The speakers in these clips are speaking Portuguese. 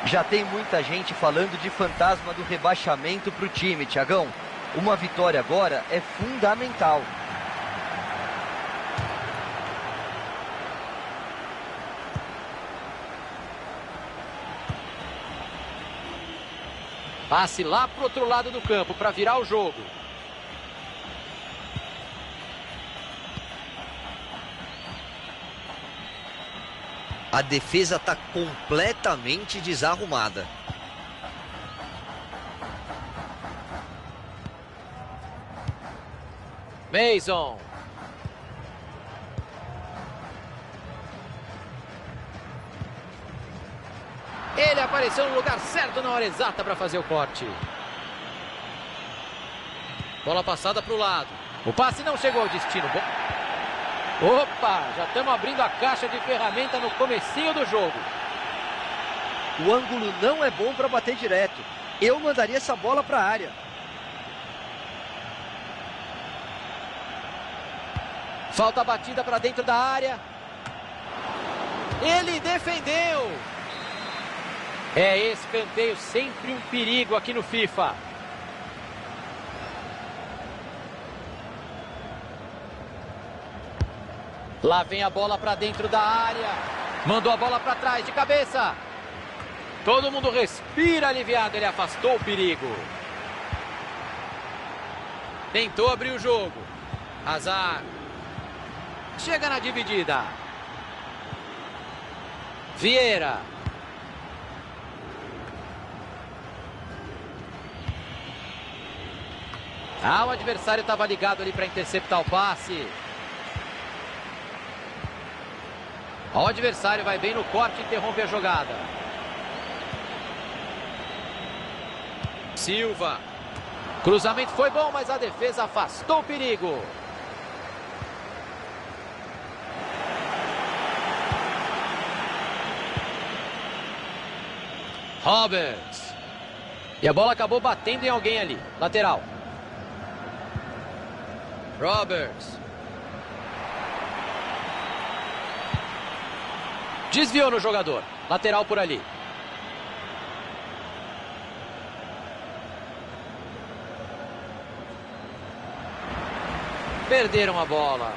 Já tem muita gente falando de fantasma do rebaixamento para o time, Thiagão. Uma vitória agora é fundamental. Passe lá para o outro lado do campo para virar o jogo. A defesa está completamente desarrumada. Mason. Ele apareceu no lugar certo na hora exata para fazer o corte. Bola passada para o lado. O passe não chegou ao destino. Opa, já estamos abrindo a caixa de ferramenta no comecinho do jogo. O ângulo não é bom para bater direto. Eu mandaria essa bola para a área. Falta batida para dentro da área. Ele defendeu. É escanteio, sempre um perigo aqui no FIFA. Lá vem a bola para dentro da área. Mandou a bola para trás de cabeça. Todo mundo respira aliviado. Ele afastou o perigo. Tentou abrir o jogo. Hazard. Chega na dividida. Vieira. O adversário estava ligado ali para interceptar o passe. O adversário vai bem no corte e interrompe a jogada. Silva. Cruzamento foi bom, mas a defesa afastou o perigo. Roberts. E a bola acabou batendo em alguém ali. Lateral. Roberts. Desviou no jogador. Lateral por ali. Perderam a bola.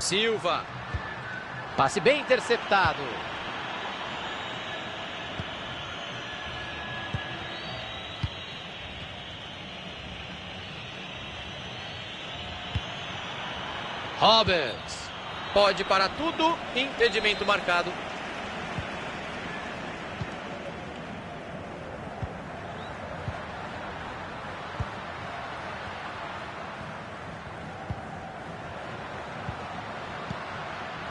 Silva. Passe bem interceptado. Roberts. Pode parar tudo. Impedimento marcado.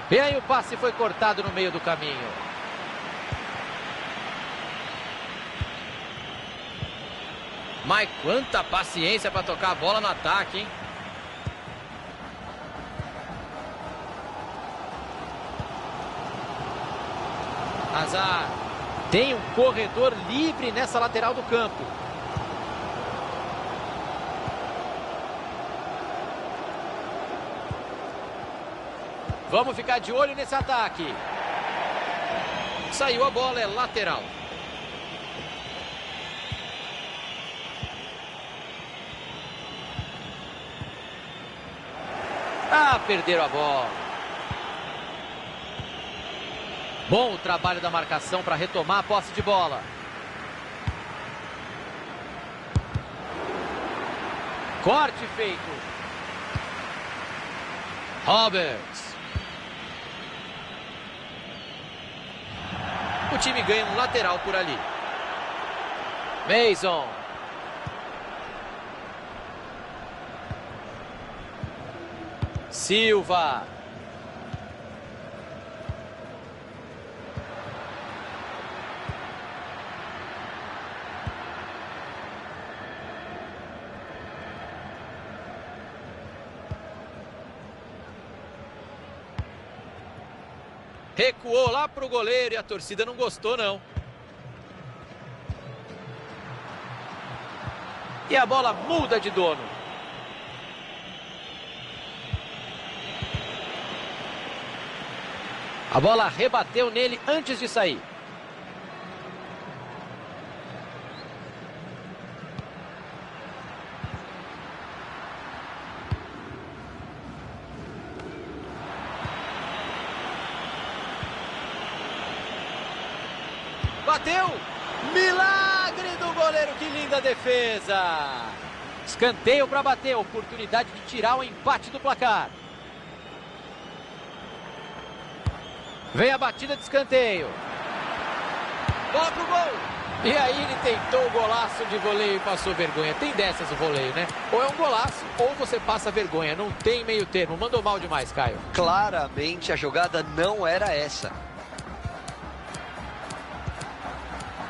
E aí o passe foi cortado no meio do caminho. Mas quanta paciência para tocar a bola no ataque, hein? Hazard. Tem um corredor livre nessa lateral do campo. Vamos ficar de olho nesse ataque. Saiu a bola, é lateral. Perderam a bola. Bom o trabalho da marcação para retomar a posse de bola. Corte feito. Roberts. O time ganha um lateral por ali. Mason. Silva. Recuou lá para o goleiro e a torcida não gostou, não. E a bola muda de dono. A bola rebateu nele antes de sair. Bateu! Milagre do goleiro, que linda defesa! Escanteio para bater, oportunidade de tirar o empate do placar. Vem a batida de escanteio. Bola pro gol! E aí ele tentou o golaço de voleio e passou vergonha. Tem dessas o voleio, né? Ou é um golaço ou você passa vergonha. Não tem meio termo. Mandou mal demais, Caio. Claramente a jogada não era essa.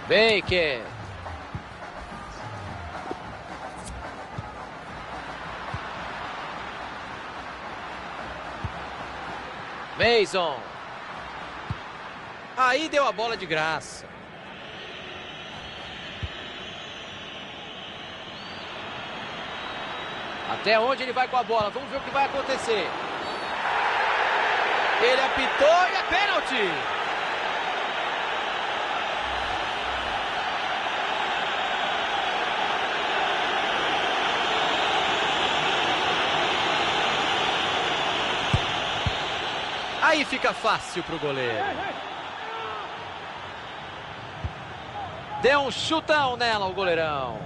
Baker. Mason. Aí deu a bola de graça. Até onde ele vai com a bola? Vamos ver o que vai acontecer. Ele apitou e é pênalti. Aí fica fácil pro goleiro. Deu um chutão nela o goleirão.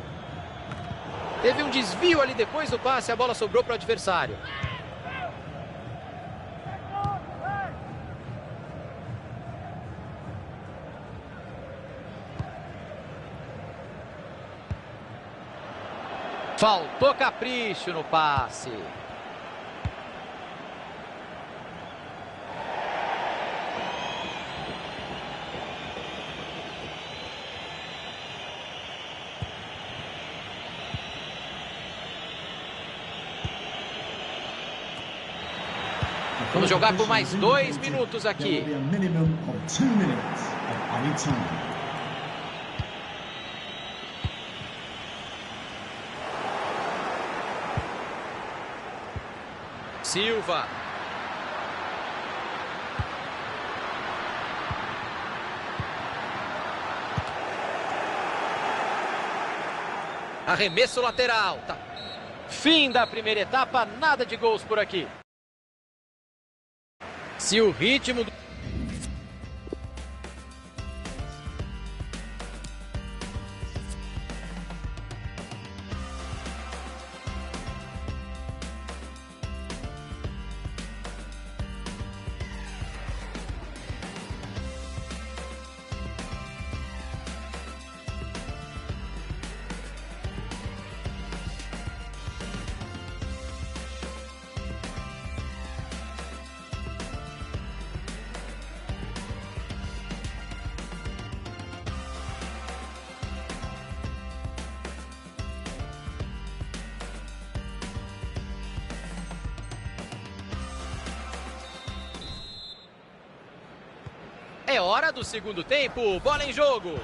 Teve um desvio ali depois do passe, a bola sobrou para o adversário. Faltou capricho no passe. Vamos jogar por mais 2 minutos aqui. Silva. Arremesso lateral. Tá. Fim da primeira etapa, nada de gols por aqui. Se o ritmo do... É hora do segundo tempo, bola em jogo.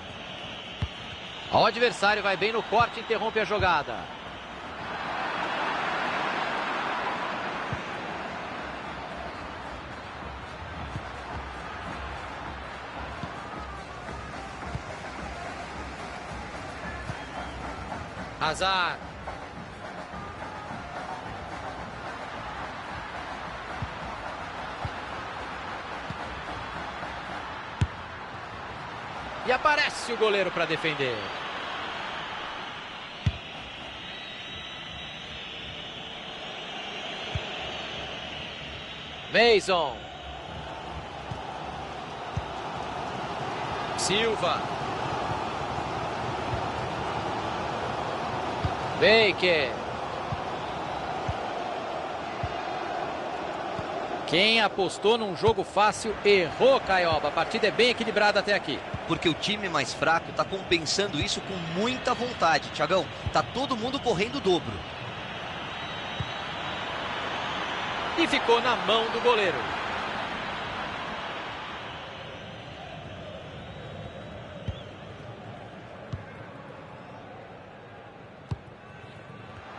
O adversário vai bem no corte e interrompe a jogada. Hazard. E aparece o goleiro para defender. Mason. Silva. Baker. Quem apostou num jogo fácil errou, Caioba. A partida é bem equilibrada até aqui. Porque o time mais fraco está compensando isso com muita vontade, Thiagão. Tá todo mundo correndo o dobro. E ficou na mão do goleiro.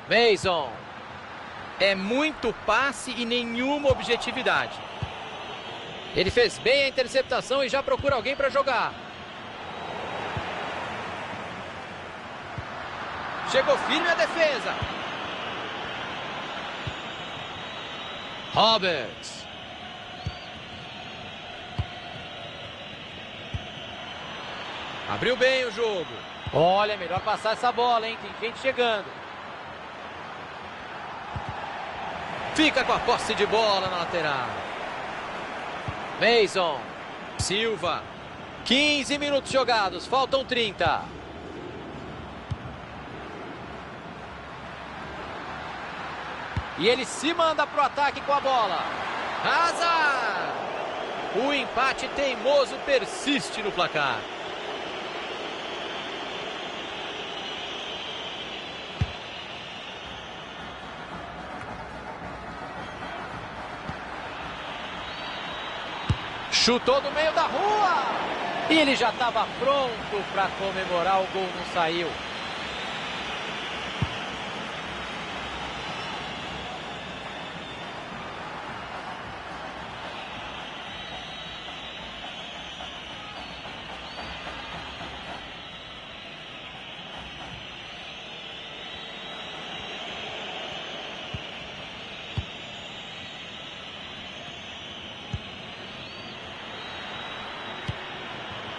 Mason. É muito passe e nenhuma objetividade. Ele fez bem a interceptação e já procura alguém para jogar. Chegou firme a defesa. Roberts. Abriu bem o jogo. Olha, é melhor passar essa bola, hein? Tem gente chegando. Fica com a posse de bola na lateral. Mason. Silva. 15 minutos jogados, faltam 30. E ele se manda pro ataque com a bola. Hazard! O empate teimoso persiste no placar. Chutou do meio da rua. E ele já estava pronto para comemorar, o gol não saiu.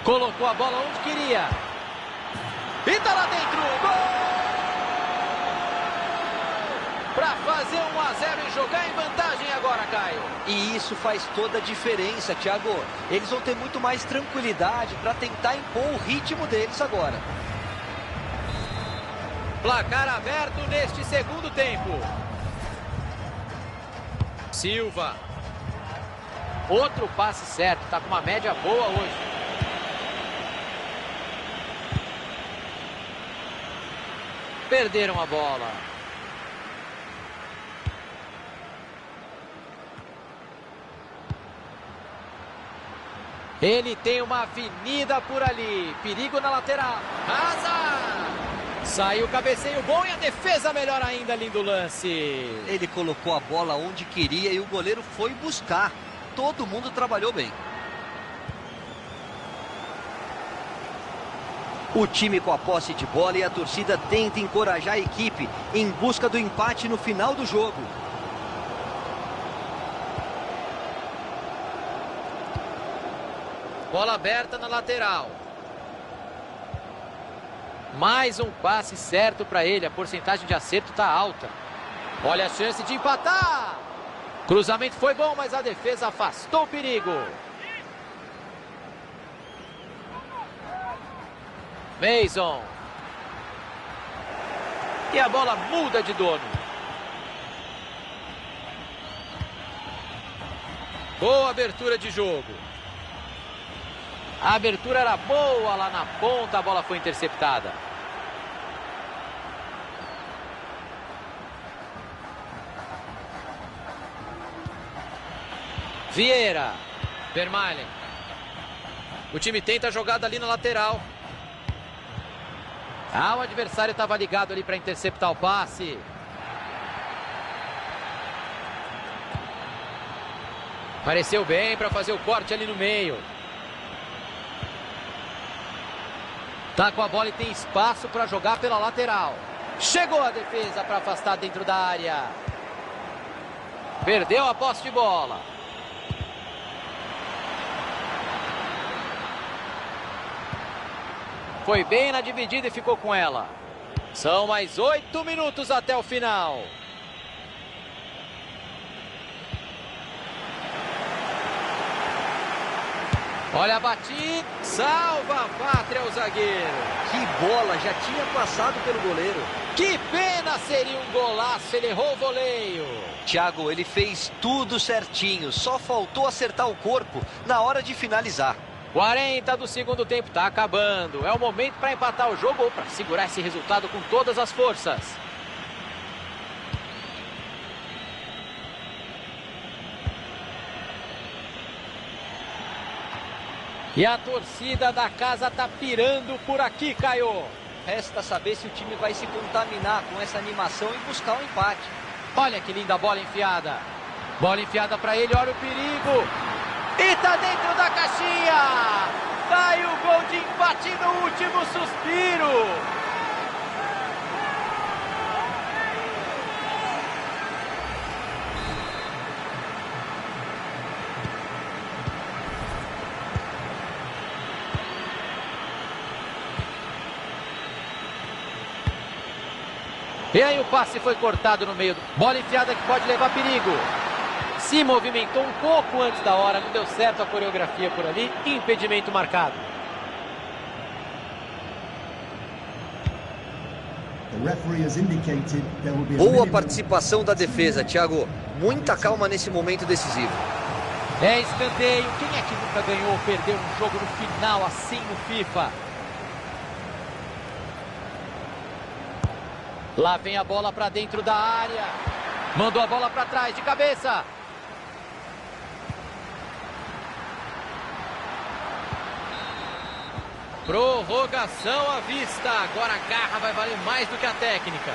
Colocou a bola onde queria. E tá lá dentro. Gol! Para fazer 1-0 e jogar em vantagem agora, Caio. E isso faz toda a diferença, Thiago. Eles vão ter muito mais tranquilidade para tentar impor o ritmo deles agora. Placar aberto neste segundo tempo. Silva. Outro passe certo. Tá com uma média boa hoje. Perderam a bola. Ele tem uma avenida por ali. Perigo na lateral. Hazard! Saiu o cabeceio bom e a defesa melhor ainda, lindo lance. Ele colocou a bola onde queria e o goleiro foi buscar. Todo mundo trabalhou bem. O time com a posse de bola e a torcida tenta encorajar a equipe em busca do empate no final do jogo. Bola aberta na lateral. Mais um passe certo para ele. A porcentagem de acerto está alta. Olha a chance de empatar. Cruzamento foi bom, mas a defesa afastou o perigo. Mason. E a bola muda de dono. Boa abertura de jogo. A abertura era boa lá na ponta, a bola foi interceptada. Vieira. Vermaelen. O time tenta a jogada ali na lateral. O adversário estava ligado ali para interceptar o passe. Pareceu bem para fazer o corte ali no meio. Tá com a bola e tem espaço para jogar pela lateral. Chegou a defesa para afastar dentro da área. Perdeu a posse de bola. Foi bem na dividida e ficou com ela. São mais 8 minutos até o final. Olha a batida. Salva a pátria o zagueiro. Que bola, já tinha passado pelo goleiro. Que pena, seria um golaço, ele errou o voleio. Thiago, ele fez tudo certinho, só faltou acertar o corpo na hora de finalizar. 40 do segundo tempo, tá acabando. É o momento para empatar o jogo ou para segurar esse resultado com todas as forças. E a torcida da casa tá pirando por aqui, Caio. Resta saber se o time vai se contaminar com essa animação e buscar um empate. Olha que linda bola enfiada. Bola enfiada para ele, olha o perigo. E tá dentro da caixinha. Tá aí o gol de empate no último suspiro. E aí o passe foi cortado no meio. Bola enfiada que pode levar perigo. Se movimentou um pouco antes da hora, não deu certo a coreografia por ali. Impedimento marcado. Boa participação da defesa, Thiago. Muita calma nesse momento decisivo. É escanteio. Quem é que nunca ganhou ou perdeu um jogo no final assim no FIFA? Lá vem a bola para dentro da área. Mandou a bola para trás de cabeça. Prorrogação à vista. Agora a garra vai valer mais do que a técnica.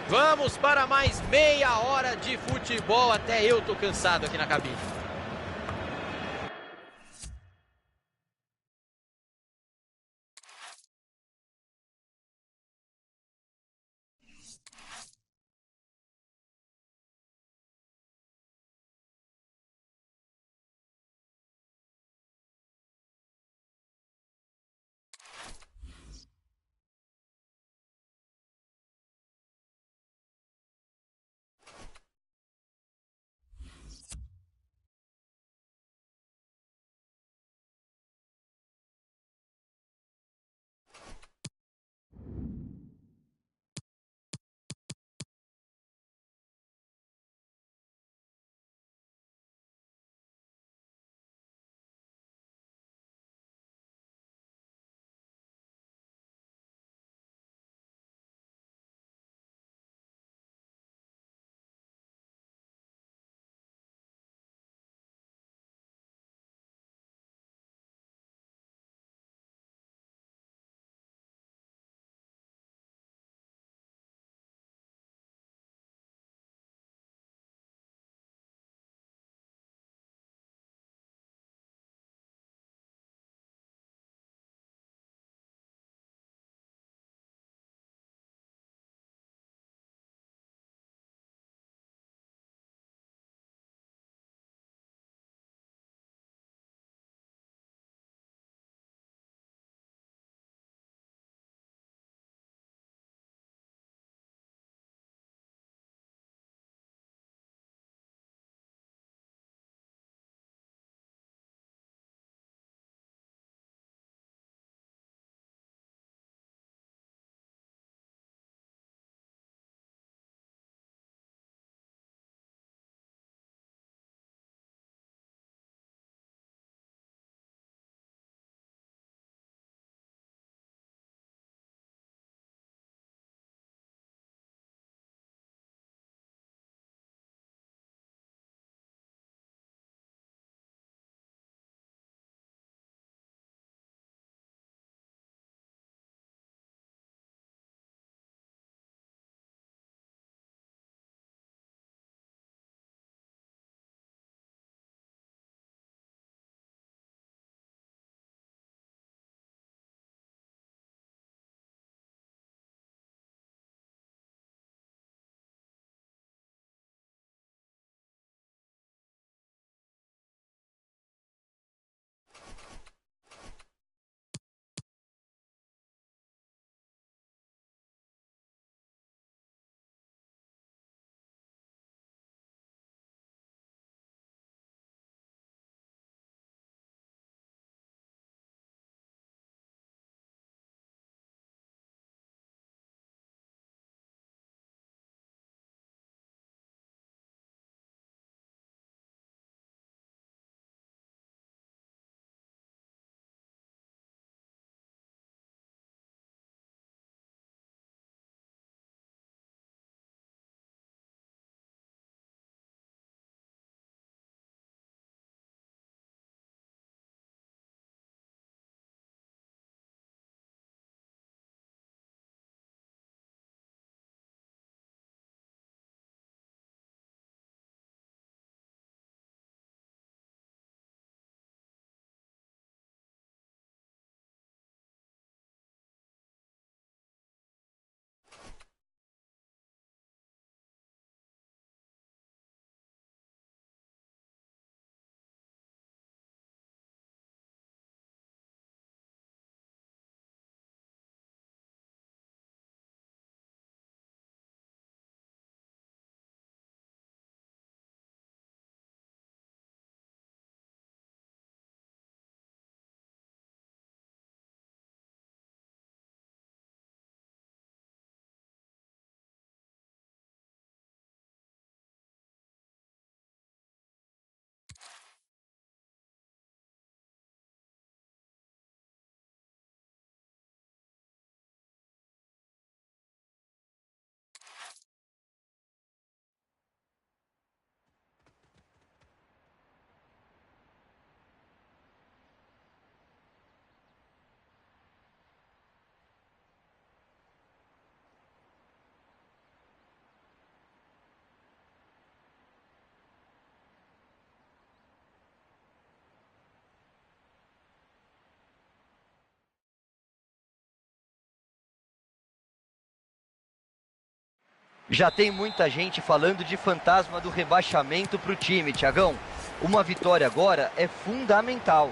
Vamos para mais meia hora de futebol. Até eu tô cansado aqui na cabine. Já tem muita gente falando de fantasma do rebaixamento para o time, Thiagão. Uma vitória agora é fundamental.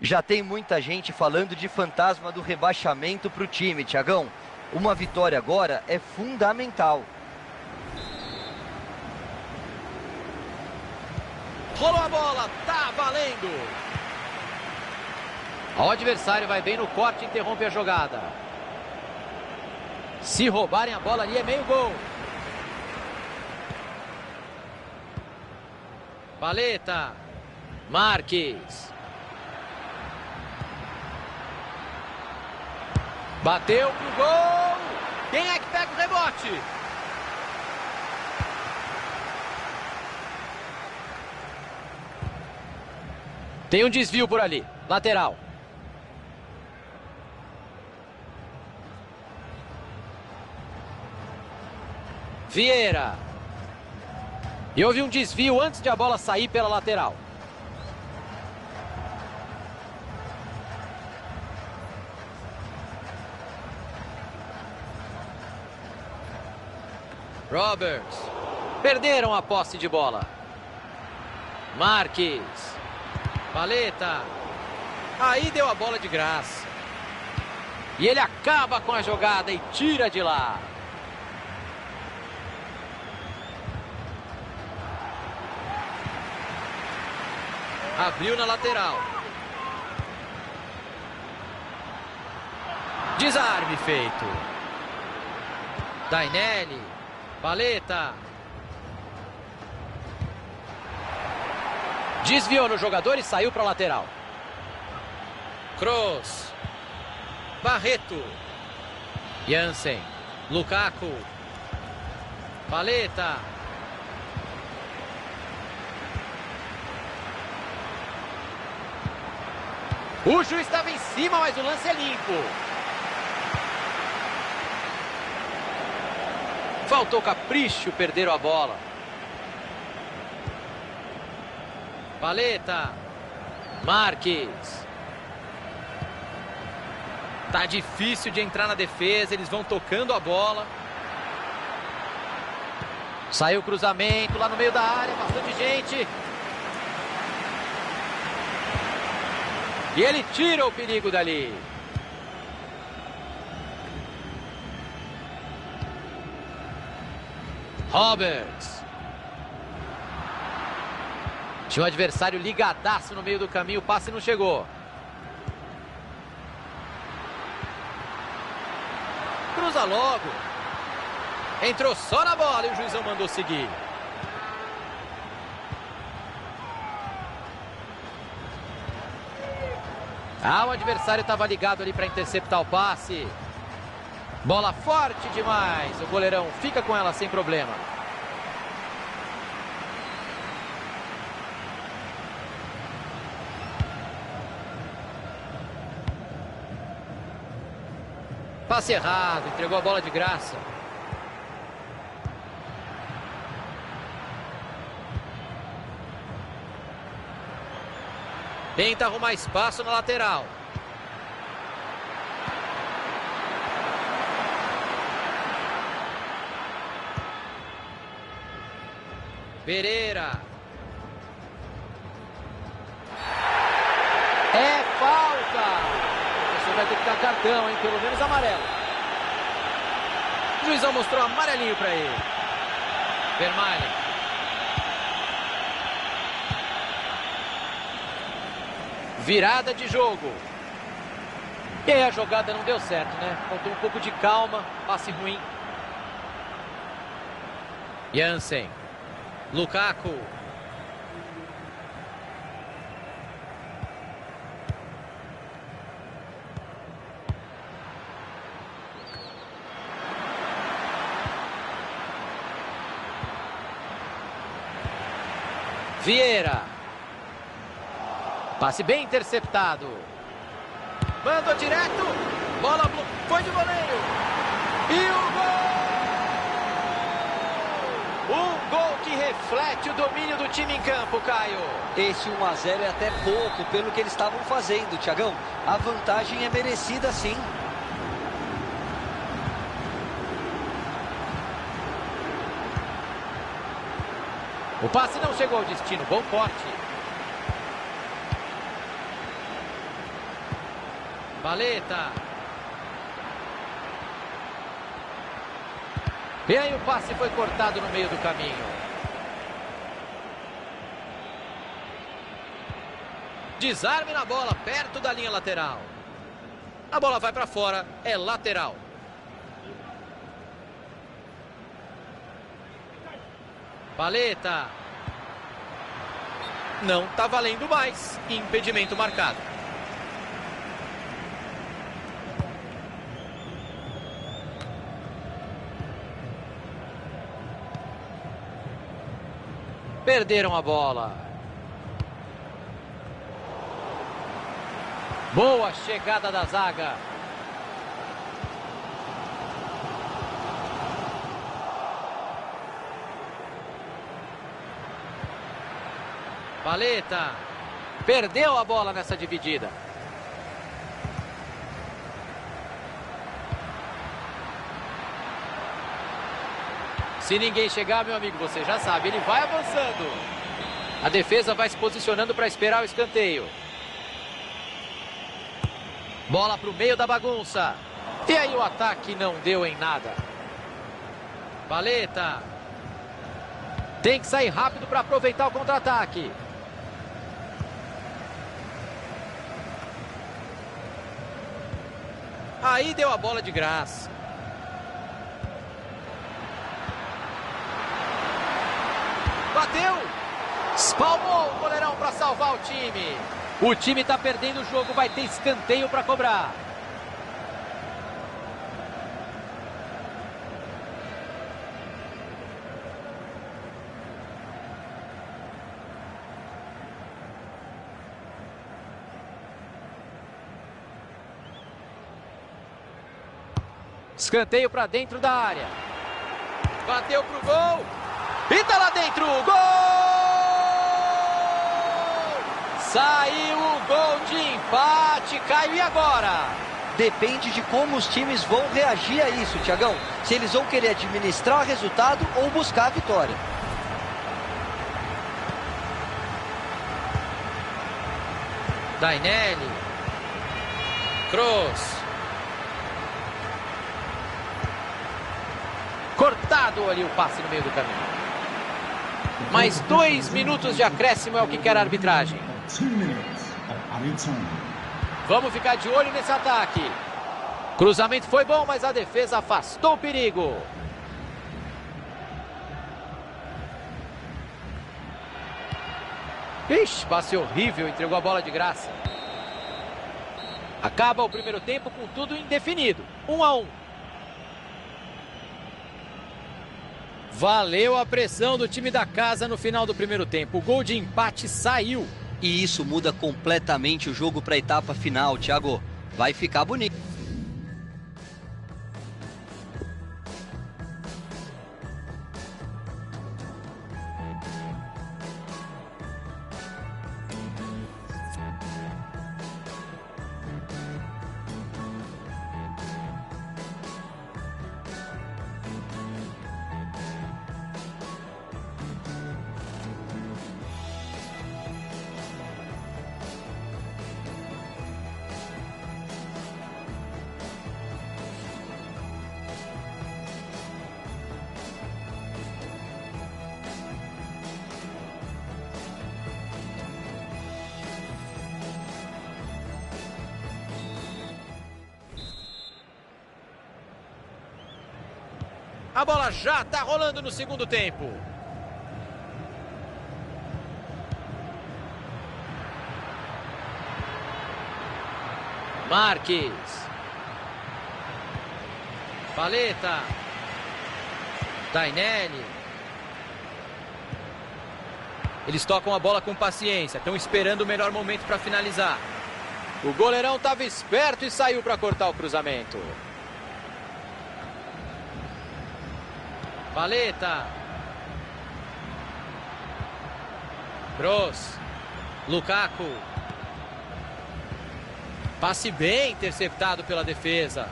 Já tem muita gente falando de fantasma do rebaixamento para o time, Thiagão. Uma vitória agora é fundamental. Rolou a bola, tá valendo. O adversário vai bem no corte e interrompe a jogada. Se roubarem a bola ali é meio gol. Paleta. Marques. Bateu pro gol. Quem é que pega o rebote? Tem um desvio por ali. Lateral. Vieira. E houve um desvio antes de a bola sair pela lateral. Roberts. Perderam a posse de bola. Marques. Paleta. Aí deu a bola de graça. E ele acaba com a jogada e tira de lá. Abriu na lateral. Desarme feito. Dainelli. Paleta. Desviou no jogador e saiu para a lateral. Kroos. Barreto. Jansen. Lukaku. Paleta. O juiz estava em cima, mas o lance é limpo. Faltou capricho, perderam a bola. Paleta. Marques. Tá difícil de entrar na defesa, eles vão tocando a bola. Saiu o cruzamento lá no meio da área, bastante gente. E ele tira o perigo dali. Roberts. Tinha um adversário ligadaço no meio do caminho, o passe não chegou. Cruza logo. Entrou só na bola e o juizão mandou seguir. O adversário estava ligado ali para interceptar o passe. Bola forte demais. O goleirão fica com ela sem problema. Passe errado, entregou a bola de graça. Tenta arrumar espaço na lateral. Pereira. É falta. Você vai ter que dar cartão, hein? Pelo menos amarelo. O juizão mostrou amarelinho para ele. Vermaelen. Virada de jogo. E aí a jogada não deu certo, né? Faltou um pouco de calma. Passe ruim. Jansen. Lukaku. Vieira. Passe bem interceptado. Mandou direto. Bola foi de goleiro. E o gol! Um gol que reflete o domínio do time em campo, Caio. Esse 1-0 é até pouco pelo que eles estavam fazendo, Thiagão. A vantagem é merecida, sim. O passe não chegou ao destino. Bom corte. Paleta. E aí o passe foi cortado no meio do caminho. Desarme na bola, perto da linha lateral. A bola vai para fora, é lateral. Paleta. Não tá valendo mais. Impedimento marcado. Perderam a bola. Boa chegada da zaga. Paleta. Perdeu a bola nessa dividida. Se ninguém chegar, meu amigo, você já sabe, ele vai avançando. A defesa vai se posicionando para esperar o escanteio. Bola para o meio da bagunça. E aí o ataque não deu em nada. Paleta. Tem que sair rápido para aproveitar o contra-ataque. Aí deu a bola de graça. Bateu. Espalmou o goleirão para salvar o time. O time está perdendo o jogo, vai ter escanteio para cobrar. Escanteio para dentro da área. Bateu pro gol. E tá lá dentro. Gol! Saiu o gol de empate. Caiu, e agora? Depende de como os times vão reagir a isso, Thiagão. Se eles vão querer administrar o resultado ou buscar a vitória. Dainelli. Kroos. Cortado ali o passe no meio do caminho. Mais 2 minutos de acréscimo é o que quer a arbitragem. Vamos ficar de olho nesse ataque. Cruzamento foi bom, mas a defesa afastou o perigo. Ixi, passe horrível, entregou a bola de graça. Acaba o primeiro tempo com tudo indefinido. 1-1. Valeu a pressão do time da casa no final do primeiro tempo. O gol de empate saiu. E isso muda completamente o jogo para a etapa final, Thiago. Vai ficar bonito. A bola já está rolando no segundo tempo. Marques. Paleta. Dainelli. Eles tocam a bola com paciência. Estão esperando o melhor momento para finalizar. O goleirão estava esperto e saiu para cortar o cruzamento. Paleta. Kroos. Lukaku. Passe bem interceptado pela defesa.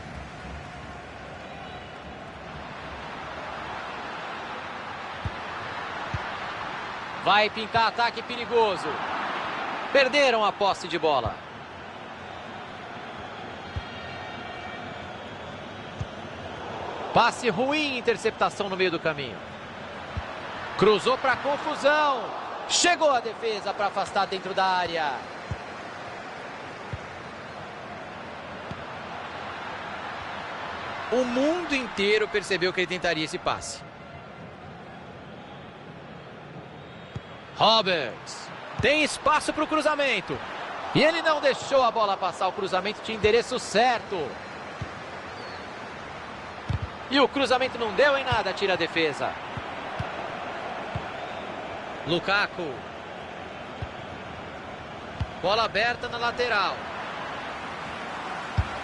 Vai pintar ataque perigoso. Perderam a posse de bola. Passe ruim, interceptação no meio do caminho. Cruzou para confusão. Chegou a defesa para afastar dentro da área. O mundo inteiro percebeu que ele tentaria esse passe. Roberts. Tem espaço para o cruzamento. E ele não deixou a bola passar. O cruzamento tinha endereço certo. E o cruzamento não deu em nada. Tira a defesa. Lukaku. Bola aberta na lateral.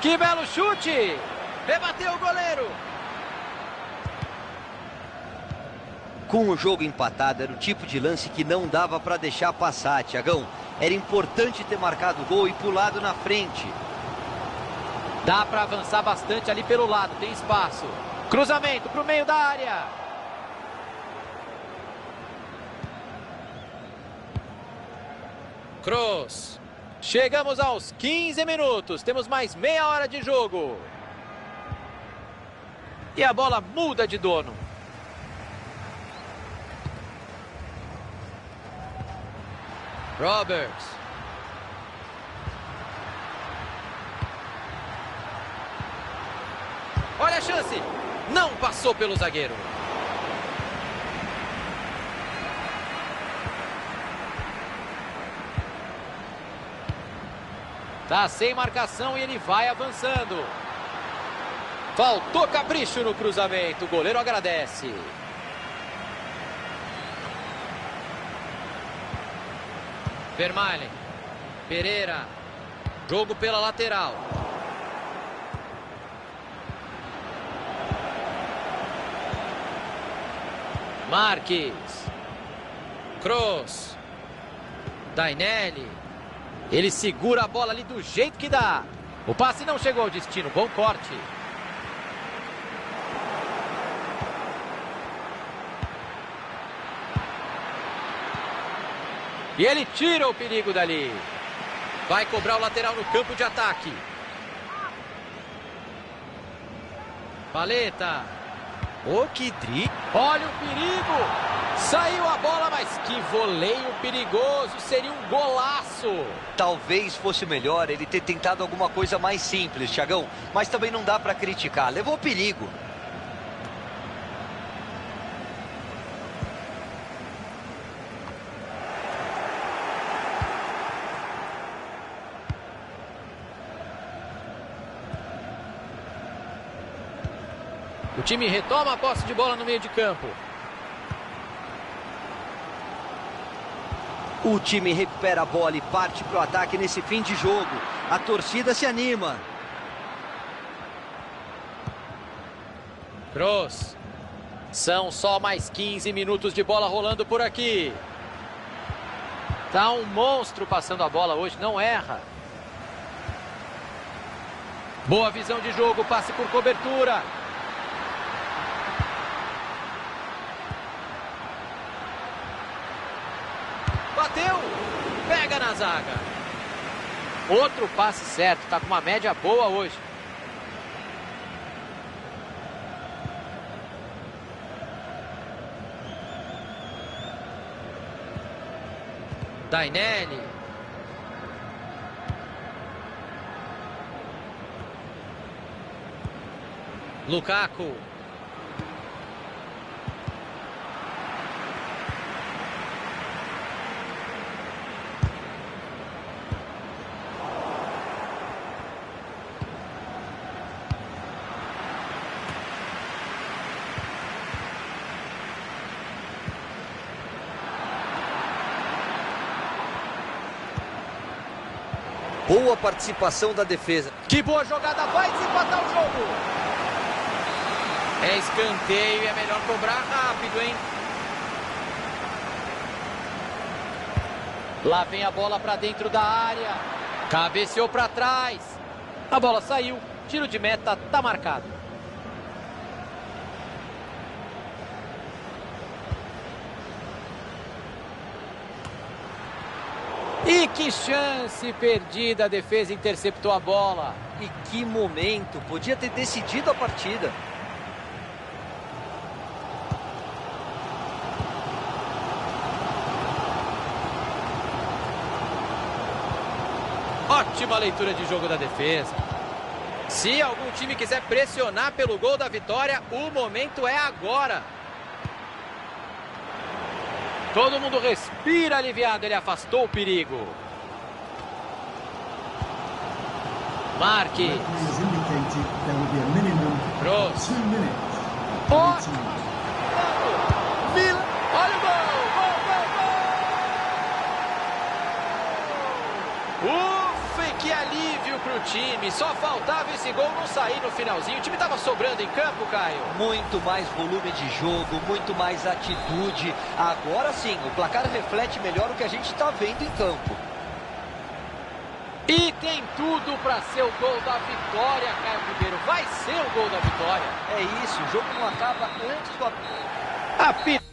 Que belo chute! Rebateu o goleiro. Com o jogo empatado, era o tipo de lance que não dava para deixar passar, Thiagão. Era importante ter marcado o gol e pulado na frente. Dá para avançar bastante ali pelo lado, tem espaço. Cruzamento para o meio da área. Kroos. Chegamos aos 15 minutos, temos mais meia hora de jogo. E a bola muda de dono. Roberts. Olha a chance. Não passou pelo zagueiro. Tá sem marcação e ele vai avançando. Faltou capricho no cruzamento. O goleiro agradece. Vermaelen. Pereira. Jogo pela lateral. Marques. Kroos. Dainelli. Ele segura a bola ali do jeito que dá. O passe não chegou ao destino. Bom corte. E ele tira o perigo dali. Vai cobrar o lateral no campo de ataque. Paleta. Oh, que drible. Olha o perigo. Saiu a bola, mas que voleio perigoso. Seria um golaço. Talvez fosse melhor ele ter tentado alguma coisa mais simples, Thiagão. Mas também não dá para criticar. Levou perigo. O time retoma a posse de bola no meio de campo. O time recupera a bola e parte para o ataque nesse fim de jogo. A torcida se anima. Kroos. São só mais 15 minutos de bola rolando por aqui. Tá um monstro passando a bola hoje, não erra. Boa visão de jogo, passe por cobertura. Bateu, pega na zaga. Outro passe certo, tá com uma média boa hoje. Dainelli. Lukaku. Boa participação da defesa. Que boa jogada, vai desempatar o jogo. É escanteio e é melhor cobrar rápido, hein? Lá vem a bola para dentro da área. Cabeceou para trás. A bola saiu. Tiro de meta, tá marcado. E que chance perdida, a defesa interceptou a bola. E que momento, podia ter decidido a partida. Ótima leitura de jogo da defesa. Se algum time quiser pressionar pelo gol da vitória, o momento é agora. Todo mundo respira aliviado, ele afastou o perigo. Marques. Kroos. Olha o gol! Ufa, que alívio pro time. Só faltava esse gol não sair no finalzinho. O time tava sobrando em campo, Caio. Muito mais volume de jogo, muito mais atitude. Agora sim, o placar reflete melhor o que a gente está vendo em campo. E tem tudo para ser o gol da vitória, Caio Ribeiro. Vai ser o gol da vitória. É isso, o jogo não acaba antes do apito.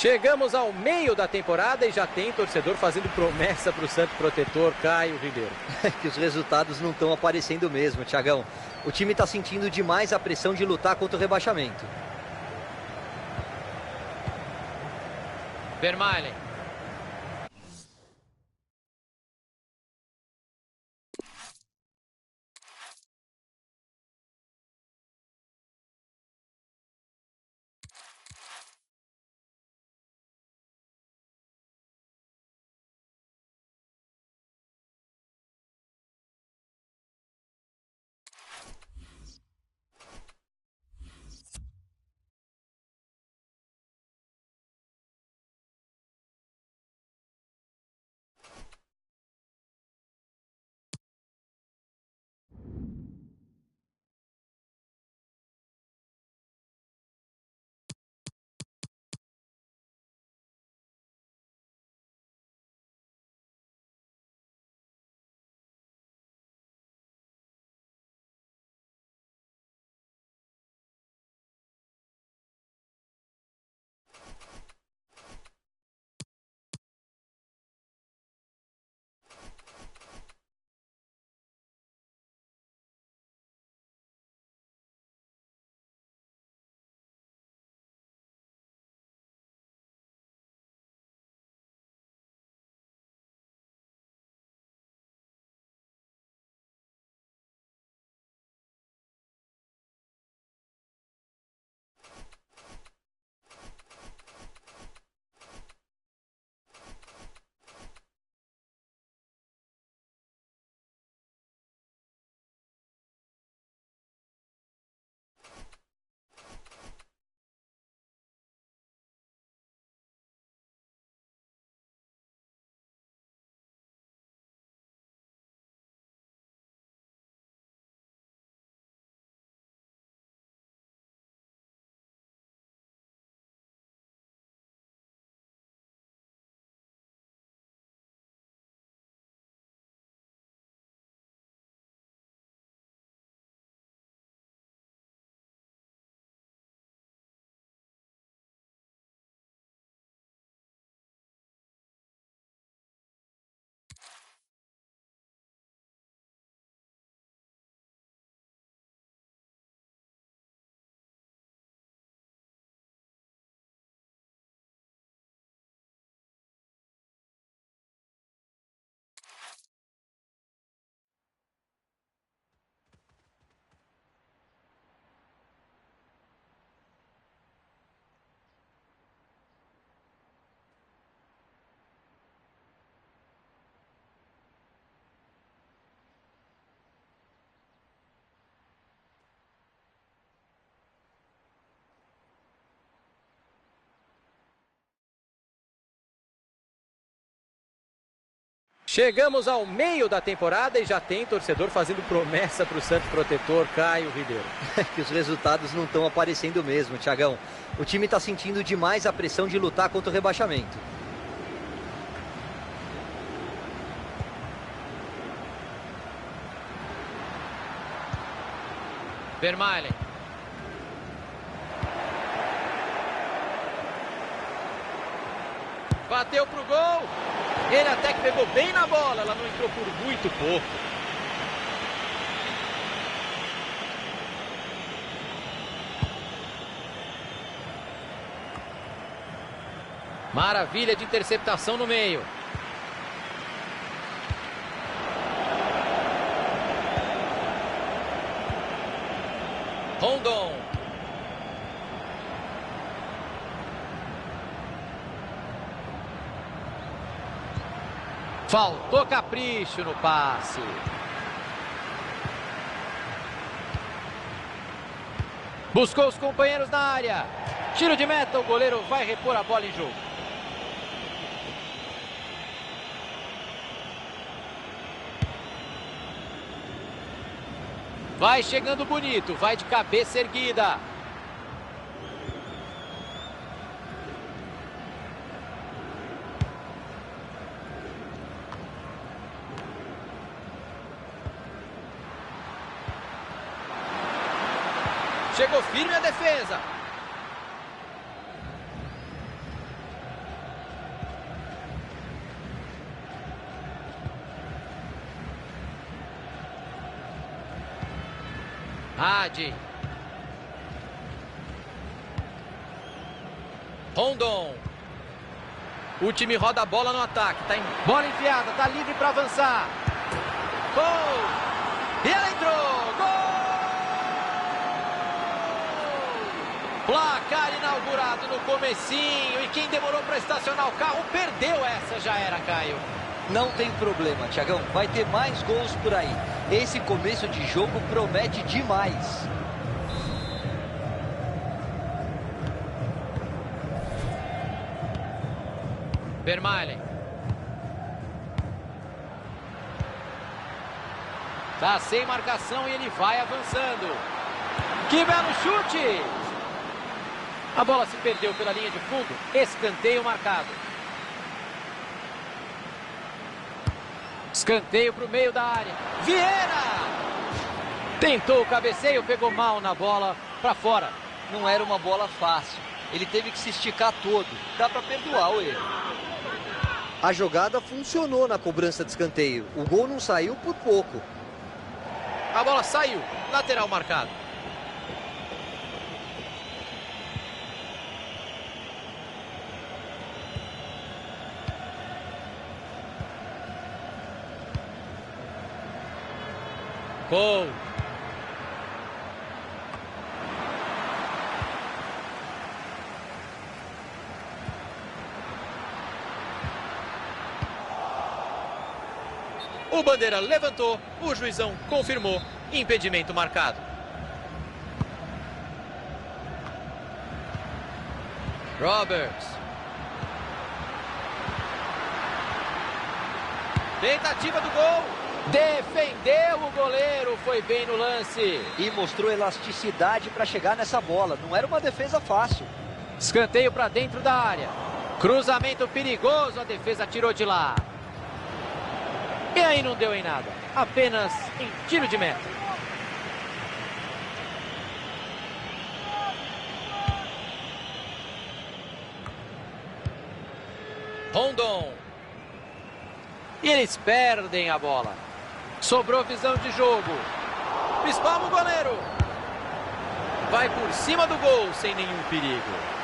Chegamos ao meio da temporada e já tem torcedor fazendo promessa para o santo protetor Caio Ribeiro. Que os resultados não estão aparecendo mesmo, Thiagão. O time está sentindo demais a pressão de lutar contra o rebaixamento. Vermaelen. Chegamos ao meio da temporada e já tem torcedor fazendo promessa para o santo protetor Caio Ribeiro. Que os resultados não estão aparecendo mesmo, Thiagão. O time está sentindo demais a pressão de lutar contra o rebaixamento. Vermaelen. Bateu pro gol. Ele até que pegou bem na bola, ela não entrou por muito pouco. Maravilha de interceptação no meio. Rondon. Faltou capricho no passe. Buscou os companheiros na área. Tiro de meta, o goleiro vai repor a bola em jogo. Vai chegando bonito, vai de cabeça erguida. Chegou firme a defesa. Hadi. Rondon. O time roda a bola no ataque. Tá em... Bola enfiada, tá livre para avançar. Gol! E ela entrou! Gol! Placar inaugurado no comecinho. E quem demorou para estacionar o carro perdeu essa, já era, Caio. Não tem problema, Thiagão. Vai ter mais gols por aí. Esse começo de jogo promete demais. Vermaelen. Tá sem marcação e ele vai avançando. Que belo chute! A bola se perdeu pela linha de fundo. Escanteio marcado. Escanteio para o meio da área. Vieira! Tentou o cabeceio, pegou mal na bola para fora. Não era uma bola fácil. Ele teve que se esticar todo. Dá para perdoar o erro. A jogada funcionou na cobrança de escanteio. O gol não saiu por pouco. A bola saiu. Lateral marcado. Gol. O bandeira levantou, o juizão confirmou, impedimento marcado. Roberts. Tentativa do gol. Defendeu o goleiro, foi bem no lance. E mostrou elasticidade para chegar nessa bola. Não era uma defesa fácil. Escanteio para dentro da área. Cruzamento perigoso, a defesa tirou de lá. E aí não deu em nada. Apenas em tiro de meta. Rondon. E eles perdem a bola. Sobrou visão de jogo. Espalma o goleiro. Vai por cima do gol sem nenhum perigo.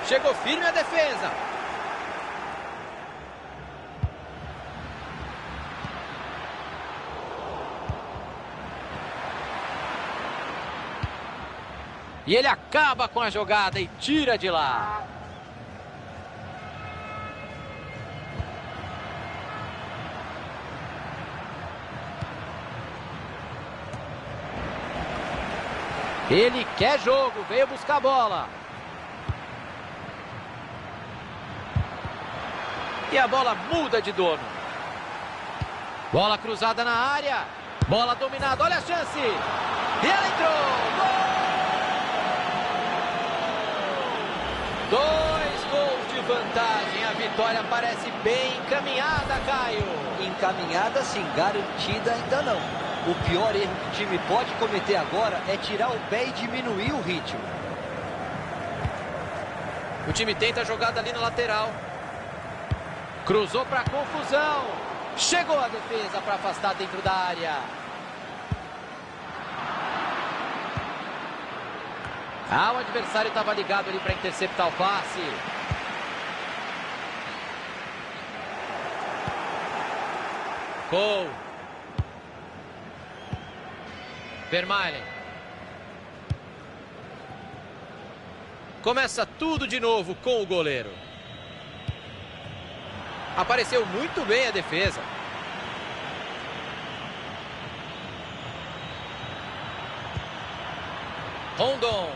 Chegou firme a defesa. E ele acaba com a jogada e tira de lá. Ele quer jogo, veio buscar a bola. E a bola muda de dono. Bola cruzada na área. Bola dominada, olha a chance. E ela entrou. Gol! 2 gols de vantagem. A vitória parece bem encaminhada, Caio. Encaminhada sim, garantida ainda não. O pior erro que o time pode cometer agora é tirar o pé e diminuir o ritmo. O time tenta a jogada ali na lateral. Cruzou para confusão. Chegou a defesa para afastar dentro da área. O adversário estava ligado ali para interceptar o passe. Gol. Vermaelen. Começa tudo de novo com o goleiro. Apareceu muito bem a defesa. Rondon.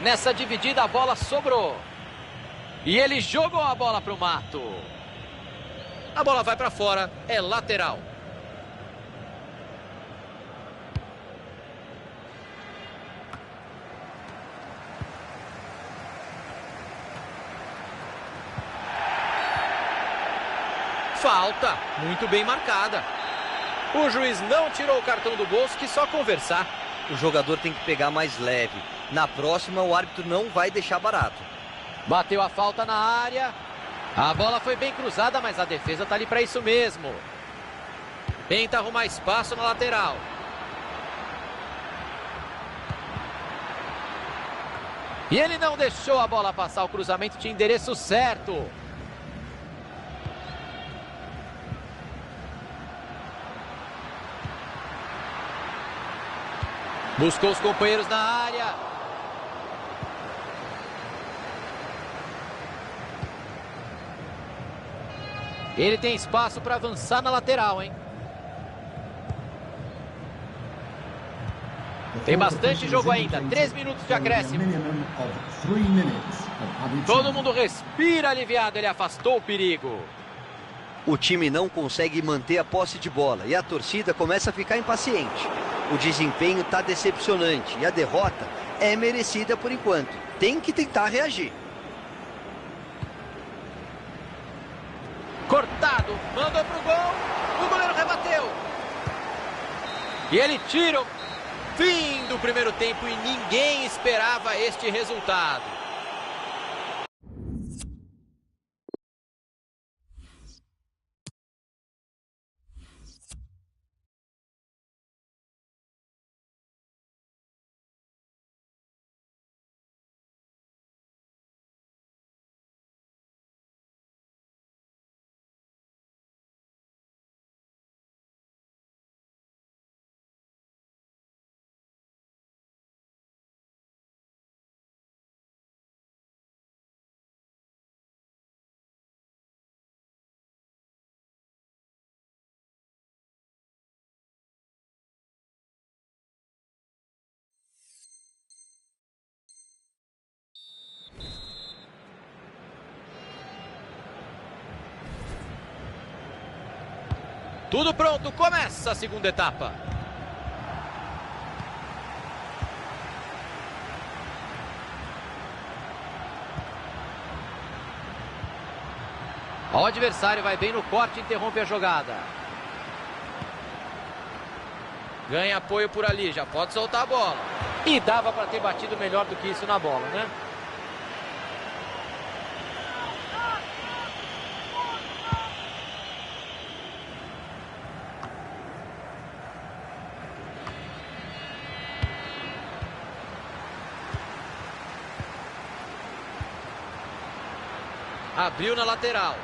Nessa dividida a bola sobrou. E ele jogou a bola para o mato. A bola vai para fora, é lateral. Falta, muito bem marcada. O juiz não tirou o cartão do bolso, que só conversar. O jogador tem que pegar mais leve. Na próxima, o árbitro não vai deixar barato. Bateu a falta na área. A bola foi bem cruzada, mas a defesa tá ali para isso mesmo. Tenta arrumar espaço na lateral. E ele não deixou a bola passar. O cruzamento tinha endereço certo. Buscou os companheiros na área. Ele tem espaço para avançar na lateral, hein? Tem bastante jogo ainda. 3 minutos de acréscimo. Todo mundo respira aliviado. Ele afastou o perigo. O time não consegue manter a posse de bola e a torcida começa a ficar impaciente. O desempenho está decepcionante e a derrota é merecida por enquanto. Tem que tentar reagir. Cortado, mandou pro gol. O goleiro rebateu. E ele tira o fim do primeiro tempo e ninguém esperava este resultado. Tudo pronto, começa a segunda etapa. O adversário vai bem no corte e interrompe a jogada. Ganha apoio por ali, já pode soltar a bola. E dava para ter batido melhor do que isso na bola, né? Abriu na lateral.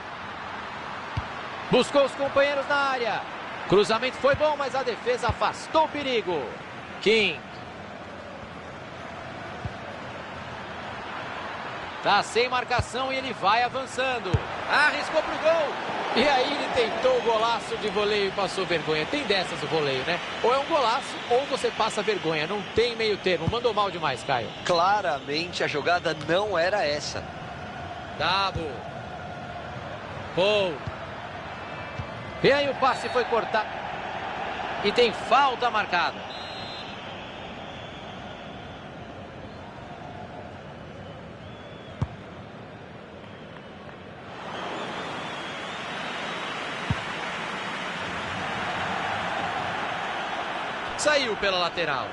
Buscou os companheiros na área. Cruzamento foi bom, mas a defesa afastou o perigo. King. Tá sem marcação e ele vai avançando. Arriscou pro gol. E aí ele tentou o golaço de voleio e passou vergonha. Tem dessas o voleio, né? Ou é um golaço ou você passa vergonha. Não tem meio termo. Mandou mal demais, Caio. Claramente a jogada não era essa. Dabo. Paul. E aí o passe foi cortado. E tem falta marcada. Saiu pela lateral.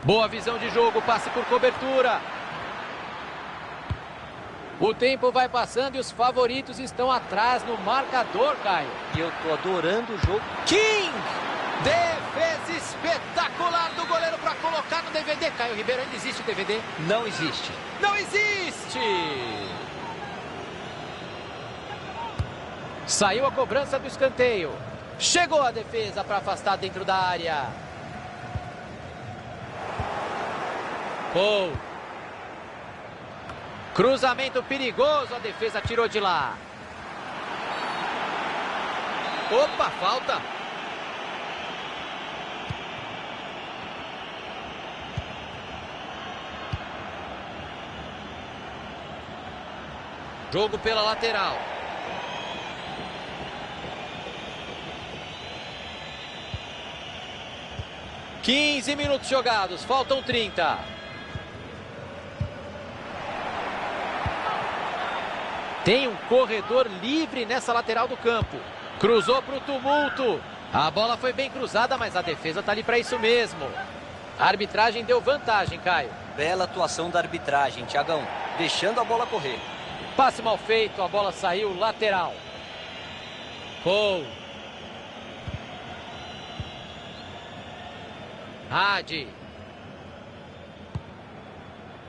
Boa visão de jogo, passe por cobertura. O tempo vai passando e os favoritos estão atrás no marcador, Caio. E eu tô adorando o jogo. King! Defesa espetacular do goleiro para colocar no DVD. Caio Ribeiro, ainda existe o DVD? Não existe. Não existe! Saiu a cobrança do escanteio. Chegou a defesa para afastar dentro da área. Paul. Cruzamento perigoso, a defesa tirou de lá. Opa, falta. Jogo pela lateral. (15 minutos jogados, faltam 30. Tem um corredor livre nessa lateral do campo. Cruzou para o tumulto. A bola foi bem cruzada, mas a defesa está ali para isso mesmo. A arbitragem deu vantagem, Caio. Bela atuação da arbitragem, Thiagão. Deixando a bola correr. Passe mal feito, a bola saiu lateral. Gol. Hadi.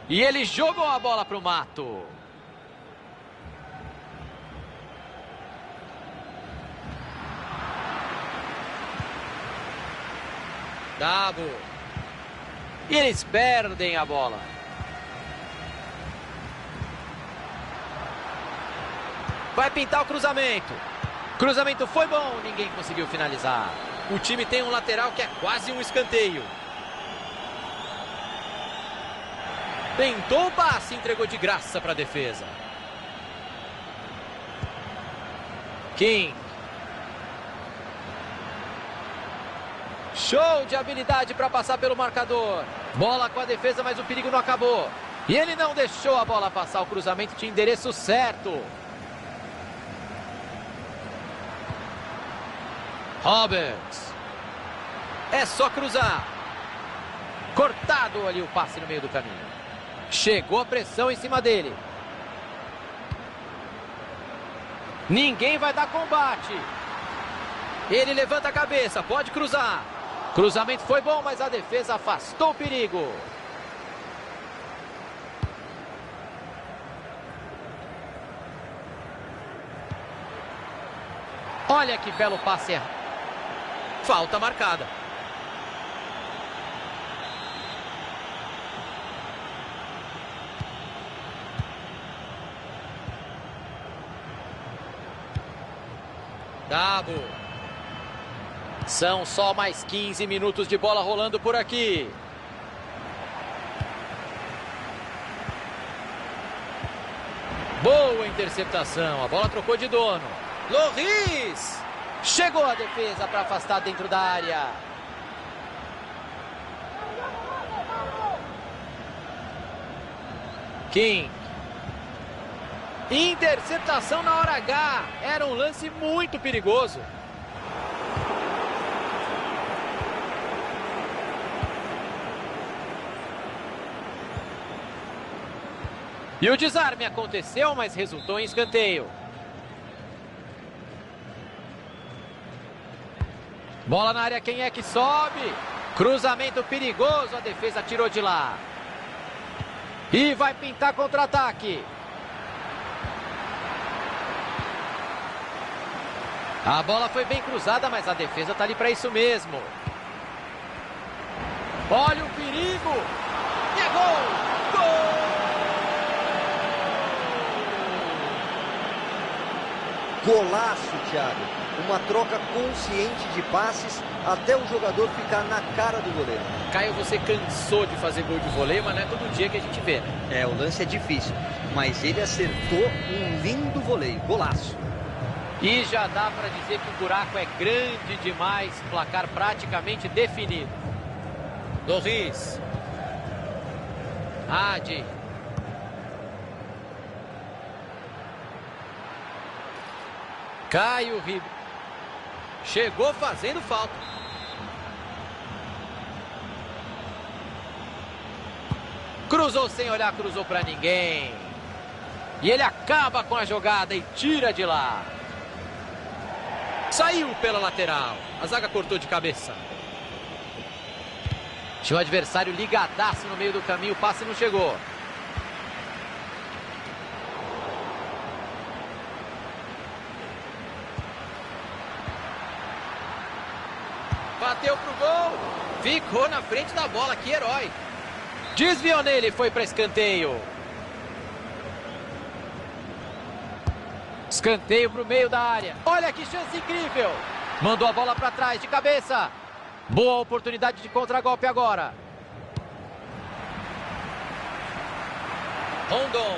E ele jogou a bola para o mato. Dabo. E eles perdem a bola. Vai pintar o cruzamento. Cruzamento foi bom, ninguém conseguiu finalizar. O time tem um lateral que é quase um escanteio. Tentou o passe, entregou de graça para a defesa. King. Show de habilidade para passar pelo marcador. Bola com a defesa, mas o perigo não acabou. E ele não deixou a bola passar. O cruzamento tinha endereço certo. Roberts. É só cruzar. Cortado ali o passe no meio do caminho. Chegou a pressão em cima dele. Ninguém vai dar combate. Ele levanta a cabeça, pode cruzar. Cruzamento foi bom, mas a defesa afastou o perigo. Olha que belo passe. Falta marcada. Dabo. São só mais 15 minutos de bola rolando por aqui. Boa interceptação. A bola trocou de dono. Lloris. Chegou a defesa para afastar dentro da área. King. Interceptação na hora H. Era um lance muito perigoso. E o desarme aconteceu, mas resultou em escanteio. Bola na área, quem é que sobe? Cruzamento perigoso, a defesa tirou de lá. E vai pintar contra-ataque. A bola foi bem cruzada, mas a defesa está ali para isso mesmo. Olha o perigo. E é gol! Gol! Golaço, Thiago. Uma troca consciente de passes até o jogador ficar na cara do goleiro. Caio, você cansou de fazer gol de voleio, mas não é todo dia que a gente vê, né? É, o lance é difícil, mas ele acertou um lindo voleio. Golaço. E já dá para dizer que o buraco é grande demais, placar praticamente definido. Lloris. Hadi. Caio Ribeiro. Chegou fazendo falta. Cruzou sem olhar, cruzou para ninguém. E ele acaba com a jogada e tira de lá. Saiu pela lateral. A zaga cortou de cabeça. Tinha o adversário ligadaço no meio do caminho. O passe não chegou. Bateu pro gol. Ficou na frente da bola. Que herói. Desviou nele. Foi para escanteio. Escanteio para o meio da área. Olha que chance incrível. Mandou a bola para trás de cabeça. Boa oportunidade de contragolpe agora. Rondon.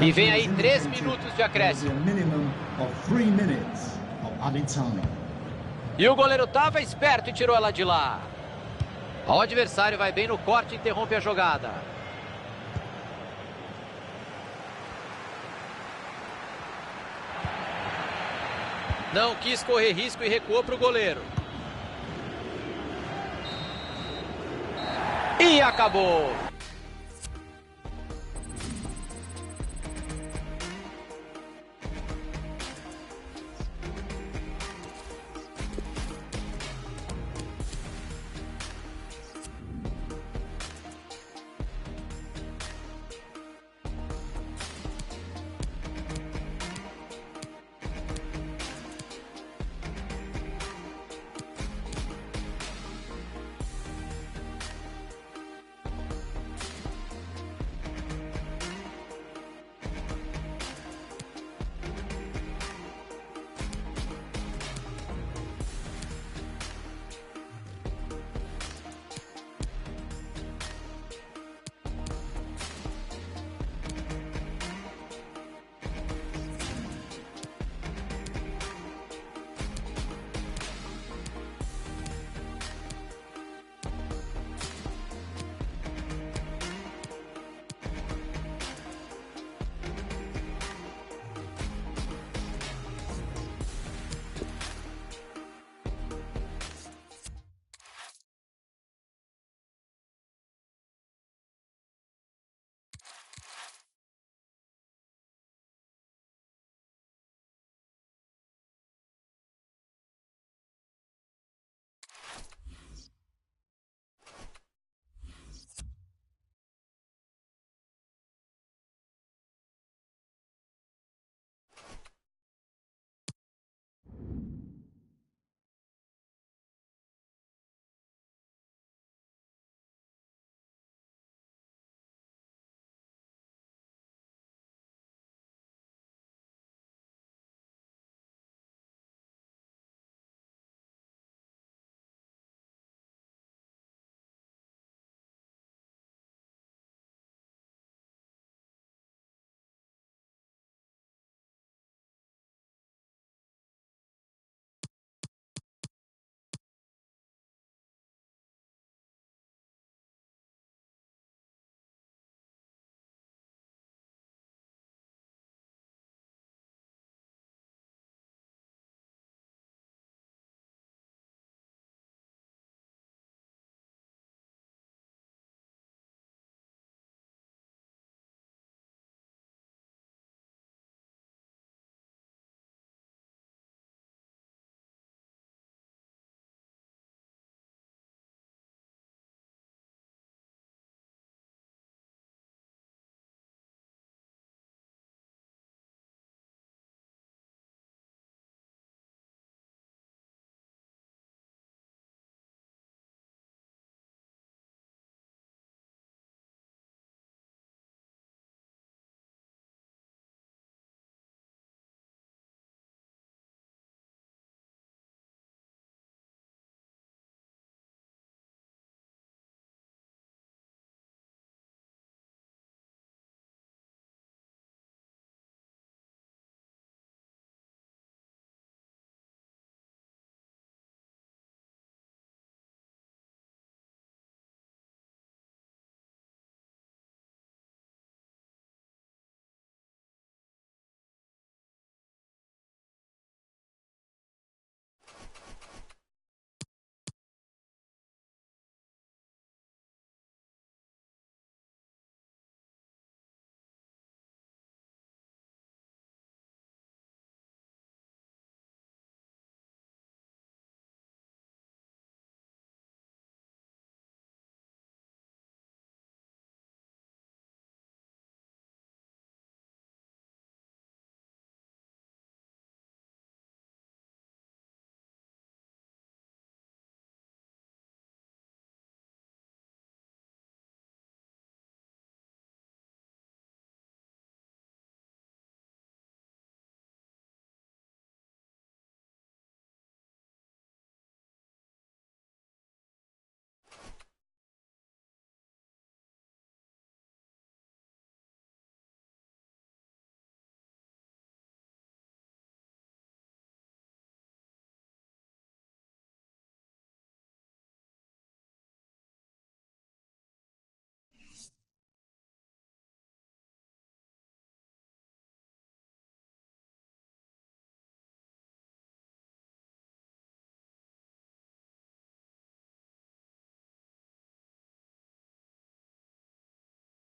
E vem aí 3 minutos de acréscimo. E o goleiro estava esperto e tirou ela de lá. O adversário vai bem no corte e interrompe a jogada. Não quis correr risco e recuou para o goleiro. E acabou.